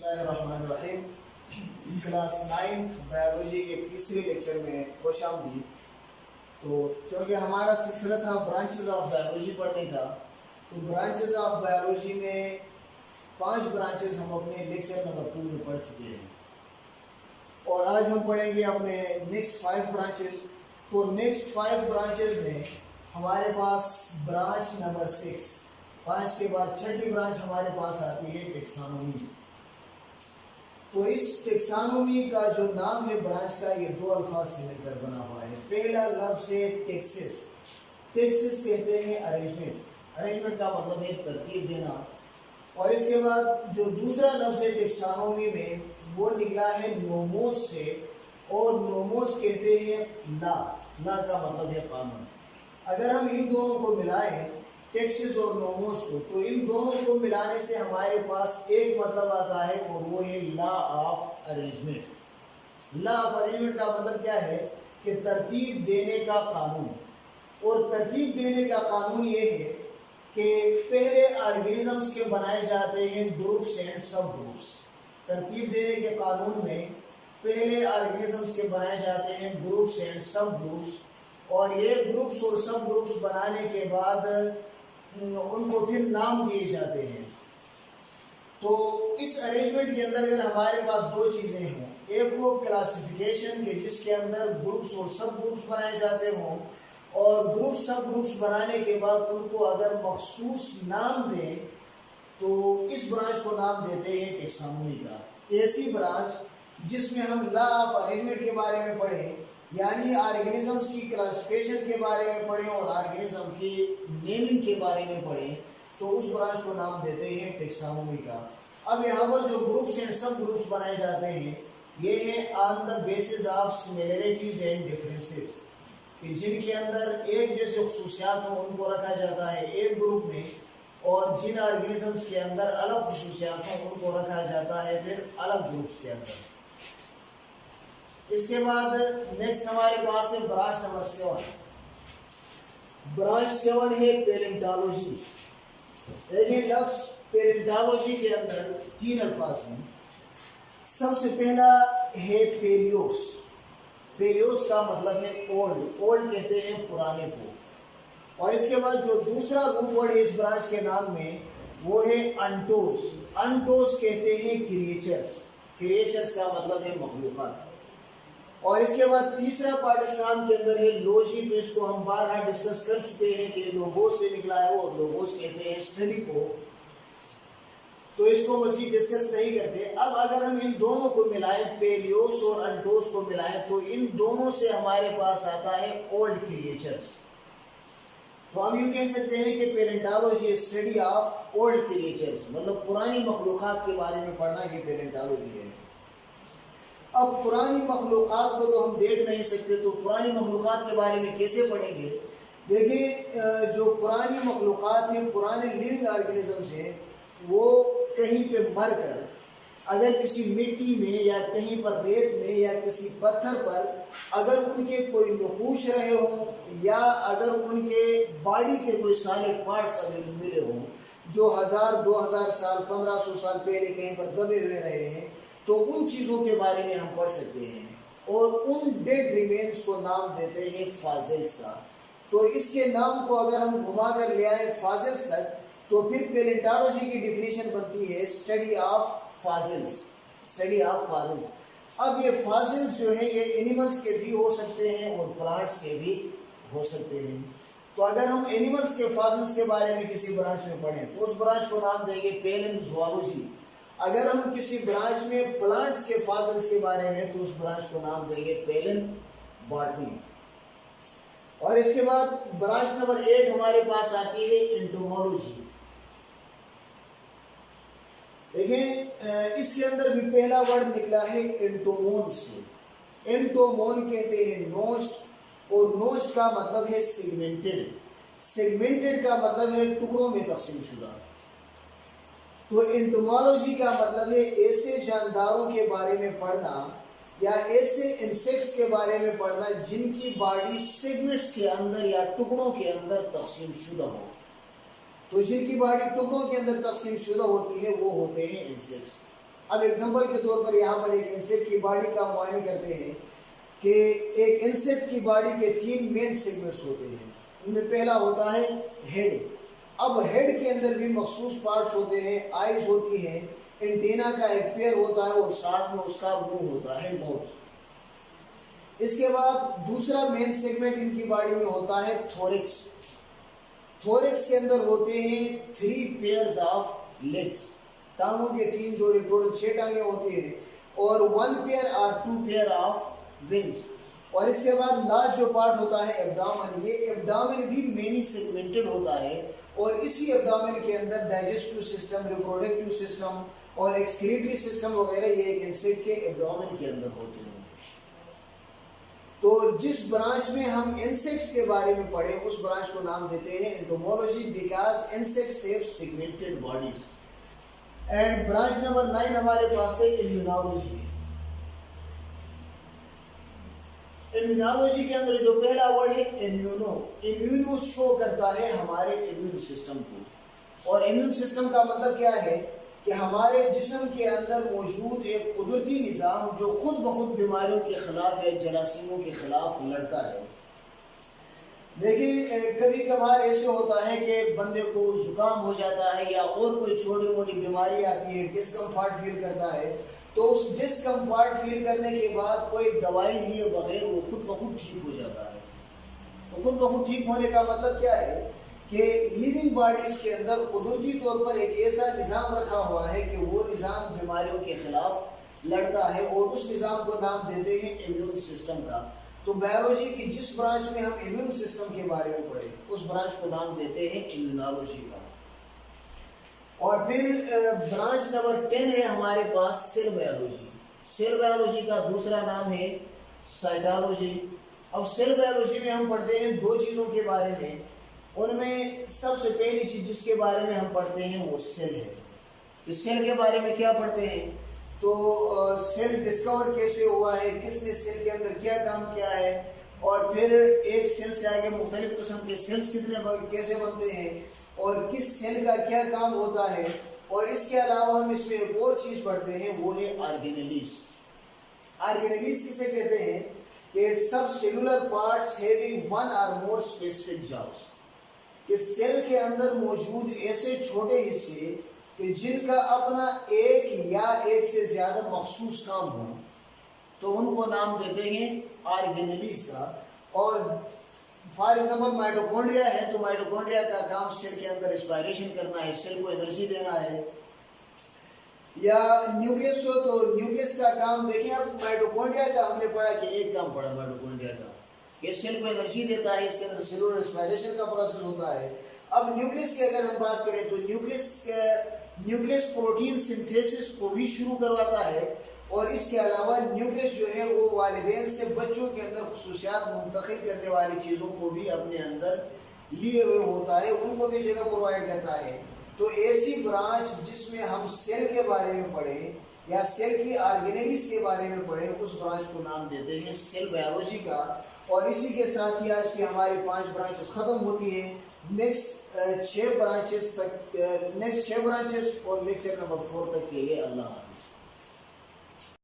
اللہ الرحمن الرحیم۔ Class 9 biology کے تیسرے لیکچر میں خوش آمدید۔ تو چونکہ ہمارا سلسلہ تھا برانچز آف بایولوجی پڑھنے کا، تو برانچز آف بایولوجی میں 5 برانچز ہم اپنے لیکچر نمبر 2 میں پڑھ چکے ہیں، اور آج ہم پڑھیں گے اپنے نیکسٹ 5 برانچز۔ تو نیکسٹ 5 برانچز میں ہمارے پاس برانچ نمبر 6، 5 کے بعد چھٹی برانچ ہمارے پاس آتی ہے ٹیکسانومی۔ تو اس ٹیکسانومی کا جو نام ہے برانچ کا، یہ 2 الفاظ سے مل کر بنا ہوا ہے۔ پہلا لفظ ہے ٹیکسس۔ ٹیکسس کہتے ہیں ارینجمنٹ، ارینجمنٹ کا مطلب ہے ترتیب دینا۔ اور اس کے بعد جو دوسرا لفظ ہے ٹیکسانومی میں، وہ نکلا ہے نوموس سے، اور نوموس کہتے ہیں لا، لا کا مطلب ہے قانون۔ اگر ہم ان دونوں کو ملائیں، ٹیکسس اور نوموس کو، تو ان دونوں کو ملانے سے ہمارے پاس ایک مطلب آتا ہے، اور وہ ہے law of arrangement. Law of arrangement کا مطلب کیا ہے کہ ترتیب دینے کا قانون۔ اور ترتیب دینے کا قانون یہ ہے کہ پہلے آرگینزمز کے بنائے جاتے ہیں گروپس اینڈ سب گروپس۔ ترتیب دینے کے قانون میں پہلے آرگینزمز کے بنائے جاتے ہیں گروپس اینڈ سب گروپس، اور یہ گروپس اور سب گروپس بنانے کے بعد ان کو پھر نام دیے جاتے ہیں۔ تو اس ارینجمنٹ کے اندر اگر ہمارے پاس 2 چیزیں ہوں، ایک وہ کلاسیفیکیشن کے جس کے اندر گروپس اور سب گروپس بنائے جاتے ہوں، اور گروپ سب گروپس بنانے کے بعد ان کو اگر مخصوص نام دیں، تو اس برانچ کو نام دیتے ہیں ٹیکسانومی کا۔ ایسی برانچ جس میں ہم لا آف ارینجمنٹ کے بارے میں پڑھیں، یعنی آرگینزمز کی کلاسیفیکیشن کے بارے میں پڑھیں اور آرگینزم کی نیمنگ کے بارے میں پڑھیں، تو اس برانچ کو نام دیتے ہیں ٹیکسانومی کا۔ اب یہاں پر جو گروپس اینڈ سب گروپس بنائے جاتے ہیں، یہ ہیں on the basis of similarities and differences, کہ جن کے اندر ایک جیسے خصوصیات ہوں ان کو رکھا جاتا ہے ایک گروپ میں، اور جن آرگینزمز کے اندر الگ خصوصیات ہوں ان کو رکھا جاتا ہے پھر الگ گروپس کے اندر۔ اس کے بعد نیکسٹ ہمارے پاس ہے برانچ نمبر 7۔ برانچ 7 ہے پیلنٹالوجی۔ دیکھیں لفظ پیلنٹالوجی کے اندر 3 الفاظ ہیں۔ سب سے پہلا ہے پیلیوس۔ پیلیوس کا مطلب ہے اولڈ، اولڈ کہتے ہیں پرانے کو۔ اور اس کے بعد جو دوسرا روٹ ورڈ ہے اس برانچ کے نام میں، وہ ہے انٹوس۔ انٹوس کہتے ہیں کریچرز، کریچرز کا مطلب ہے مخلوقات۔ اور اس کے بعد تیسرا پارٹ اس نام کے اندر ہے لوجی، تو اس کو ہم بارہا ڈسکس کر چکے ہیں کہ لوگوس سے نکلا ہے، اور لوگوس کہتے ہیں اسٹڈی کو، تو اس کو مزید ڈسکس نہیں کرتے۔ اب اگر ہم ان دونوں کو ملائیں، پیلیوس اور انٹوس کو ملائیں، تو ان دونوں سے ہمارے پاس آتا ہے اولڈ کریچرز۔ تو ہم یوں کہہ سکتے ہیں کہ پیلنٹالوجی اسٹڈی آف اولڈ کریچرز، مطلب پرانی مخلوقات کے بارے میں پڑھنا، یہ پیلنٹالوجی ہے۔ اب پرانی مخلوقات کو تو ہم دیکھ نہیں سکتے، تو پرانی مخلوقات کے بارے میں کیسے پڑھیں گے؟ دیکھیں جو پرانی مخلوقات ہیں، پرانے لیونگ آرگینزمز ہیں، وہ کہیں پہ مر کر اگر کسی مٹی میں یا کہیں پر ریت میں یا کسی پتھر پر اگر ان کے کوئی نقوش رہے ہوں، یا اگر ان کے باڈی کے کوئی سالڈ پارٹس اگر ملے ہوں جو 1000 2000 سال 1500 سال پہلے کہیں پر دبے ہوئے رہے ہیں، تو ان چیزوں کے بارے میں ہم پڑھ سکتے ہیں، اور ان ڈیڈ ریمینز کو نام دیتے ہیں فازلز کا۔ تو اس کے نام کو اگر ہم گھما کر لے آئے فازلز تک، تو پھر پیلنٹالوجی کی ڈیفینیشن بنتی ہے اسٹڈی آف فازلز، اسٹڈی آف فازلز۔ اب یہ فازلز جو ہیں یہ اینیملز کے بھی ہو سکتے ہیں اور پلانٹس کے بھی ہو سکتے ہیں۔ تو اگر ہم اینیملز کے فازلز کے بارے میں کسی برانچ میں پڑھیں، تو اس برانچ کو نام دیں گے پیلنزوالوجی۔ اگر ہم کسی برانچ میں پلانٹس کے فازلز کے بارے میں، تو اس برانچ کو نام دیں گے پیلن باٹنی۔ اور اس کے بعد برانچ نمبر 8 ہمارے پاس آتی ہے انٹومولوجی۔ دیکھیں اس کے اندر بھی پہلا ورڈ نکلا ہے انٹومون سے۔ انٹومون کہتے ہیں نوشٹ، اور نوشٹ کا مطلب ہے سیگمنٹڈ۔ سیگمنٹڈ کا مطلب ہے ٹکڑوں میں تقسیم شدہ۔ تو انٹومولوجی کا مطلب ہے ایسے جانداروں کے بارے میں پڑھنا، یا ایسے انسیکٹس کے بارے میں پڑھنا جن کی باڈی سیگمنٹس کے اندر یا ٹکڑوں کے اندر تقسیم شدہ ہو۔ تو جن کی باڈی ٹکڑوں کے اندر تقسیم شدہ ہوتی ہے وہ ہوتے ہیں انسیکٹس۔ اب ایگزامپل کے طور پر یہاں پر ایک انسیکٹ کی باڈی کا معائنہ کرتے ہیں کہ ایک انسیکٹ کی باڈی کے 3 مین سیگمنٹس ہوتے ہیں. ان میں پہلا ہوتا ہے ہیڈ. اب ہیڈ کے اندر بھی مخصوص پارٹس ہوتے ہیں, آئیز ہوتی ہیں, اینٹینا کا ایک پیر ہوتا ہے اور ساتھ میں اس کا منہ ہوتا ہے, ماؤتھ. اس کے بعد دوسرا مین سیگمنٹ ان کی باڈی میں ہوتا ہے تھورکس. تھورکس کے اندر ہوتے ہیں 3 پیئرز آف لیگس, ٹانگوں کے 3 جوڑے, ٹوٹل 6 ٹانگیں ہوتی ہیں, اور 1 پیئر اور 2 پیئر آف ونگز. اور اس کے بعد لاسٹ جو پارٹ ہوتا ہے ایبڈامن, یہ ایبڈامن بھی مینی سیگمنٹڈ ہوتا ہے, اور اسی ایبڈامن کے اندر ڈائجسٹیو سسٹم, ریپروڈکٹیو سسٹم اور ایکسکریٹری سسٹم وغیرہ یہ ایک انسیکٹ کے ایبڈامن کے اندر ہوتے ہیں. تو جس برانچ میں ہم انسیکٹس کے بارے میں پڑھیں اس برانچ کو نام دیتے ہیں entomology, because insects have segmented bodies. And branch number 9 ہمارے پاس ہے امیونالوجی. امیونالوجی کے اندر جو پہلا ورڈ ہے امیونو, امیونو شو کرتا ہے ہمارے امیون سسٹم کو. اور امیون سسٹم کا مطلب کیا ہے کہ ہمارے جسم کے اندر موجود ایک قدرتی نظام جو خود بخود بیماریوں کے خلاف یا جراثیموں کے خلاف لڑتا ہے. دیکھیں کبھی کبھار ایسے ہوتا ہے کہ بندے کو زکام ہو جاتا ہے یا اور کوئی چھوٹی موٹی بیماری آتی ہے, ڈسکمفرٹ فیل کرتا ہے, تو اس ڈسکمفرٹ فیل کرنے کے بعد کوئی دوائی لیے بغیر وہ خود بخود ٹھیک ہو جاتا ہے. تو خود بخود ٹھیک ہونے کا مطلب کیا ہے کہ لیونگ باڈیز کے اندر قدرتی طور پر ایک ایسا نظام رکھا ہوا ہے کہ وہ نظام بیماریوں کے خلاف لڑتا ہے, اور اس نظام کو نام دیتے ہیں امیون سسٹم کا. تو بایولوجی کی جس برانچ میں ہم امیون سسٹم کے بارے میں پڑھیں اس برانچ کو نام دیتے ہیں امیونالوجی کا. اور پھر برانچ نمبر 10 ہے ہمارے پاس سیل بایولوجی. سیل بایولوجی کا دوسرا نام ہے سائٹالوجی. اب سیل بایولوجی میں ہم پڑھتے ہیں 2 چیزوں کے بارے میں. ان میں سب سے پہلی چیز جس کے بارے میں ہم پڑھتے ہیں وہ سیل ہے. اس سیل کے بارے میں کیا پڑھتے ہیں تو سیل ڈسکور کیسے ہوا ہے, کس نے سیل کے اندر کیا کام کیا ہے, اور پھر ایک سیل سے آگے مختلف قسم کے سیلز کیسے بنتے ہیں, اور کس سیل کا کیا کام ہوتا ہے. اور اس کے علاوہ ہم اس میں ایک اور چیز پڑھتے ہیں وہ ہے آرگینیلیز. آرگینیلیز کسے کہتے ہیں کہ سب subcellular parts having 1 or more specific jobs. کہ سیل کے اندر موجود ایسے چھوٹے حصے کہ جن کا اپنا ایک یا ایک سے زیادہ مخصوص کام ہو, تو ان کو نام دیتے ہیں آرگینیلیز کا. اور فار ایگزامپل مائٹوکونڈریا ہے تو مائٹوکونڈریا کا کام سیل کے اندر اسپائریشن کرنا ہے, سیل کو انرجی دینا ہے. یا نیوکلیس ہو تو نیوکلیس کا کام دیکھیں. اب مائٹوکونڈریا کا ہم نے پڑھا کہ ایک کام پڑھا مائٹوکونڈریا کا, یہ سیل کو انرجی دیتا ہے, اس کے اندر سیلولر ریسپائریشن کا پروسیس ہوتا ہے. اب نیوکلیس کی اگر ہم بات کریں تو نیوکلیس پروٹین سنتھیسس کو بھی شروع کرواتا ہے, اور اس کے علاوہ نیوکلیس جو ہے وہ والدین سے بچوں کے اندر خصوصیات منتقل کرنے والی چیزوں کو بھی اپنے اندر لیے ہوئے ہوتا ہے, ان کو بھی جگہ پرووائڈ کرتا ہے. تو ایسی برانچ جس میں ہم سیل کے بارے میں پڑھیں یا سیل کی آرگینیلیز کے بارے میں پڑھیں اس برانچ کو نام دیتے ہیں سیل بایولوجی کا. اور اسی کے ساتھ ہی آج کی ہماری 5 برانچز ختم ہوتی ہیں. نیکسٹ 6 برانچز اور لیکچر نمبر 4 تک کے لیے اللہ حافظ.